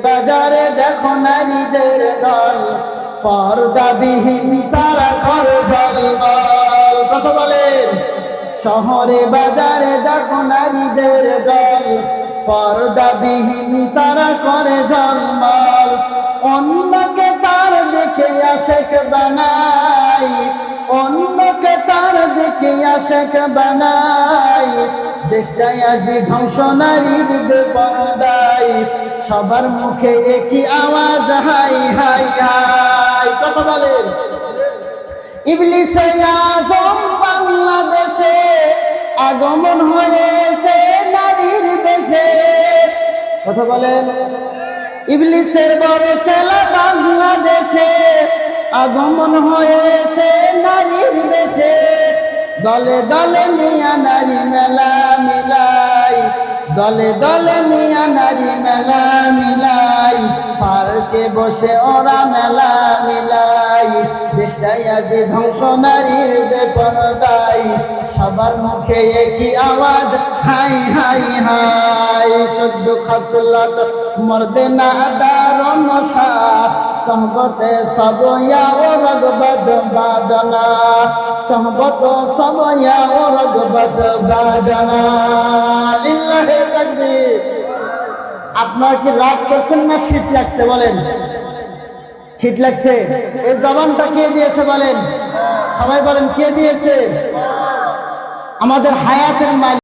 বাজারে দেখো নারীদের দল, পর্দাবিহীন তারা করে ঝলমল। কথা বলেন। শহরে বাজারে দেখো নারীদের দল, পর্দাবিহীন তারা করে ঝলমল। অন্যকে তার দেখে আশেক বানাই, অন্যকে তার দেখে আশেক বানাই। দেশটাই আজ ধ্বংস নারীর বেপরদায়, সবার মুখে একই আওয়াজ হাই হাই হাই। কথা বলেন। ইবলিসে আজম বাংলাদেশে আগমন হয়েছে নারীর দেশে। কথা বলেন। ইবলিসের বড় চেলা বাংলাদেশে আগমন হয়েছে নারীর দেশে। দলে দলে মিয়া নারী মেলা মিলাই, দলে দলে মিয়া নারী মেলা মিলাই। পার্কে বসে ওরা মেলা মিলাই। দেশটাই আজ ধ্বংস নারীর বেপরদায়, সবার মুখে একই আওয়াজ হাই হাই হাই। সহ্য খাসলাত মর্দে না দারুন সাথ, সহবতে সবয়া ও রগবত বাদনা, সহবত সবয়া ও রগবত বাদনা। লিল্লাহি তাকবীর। আপনার কি রাগ করছেন না শীত লাগছে? বলেন। শীত লাগছে? এই জবানটা কে দিয়েছে বলেন? সবাই বলেন কে দিয়েছে? আমাদের হায়াতের মালিক।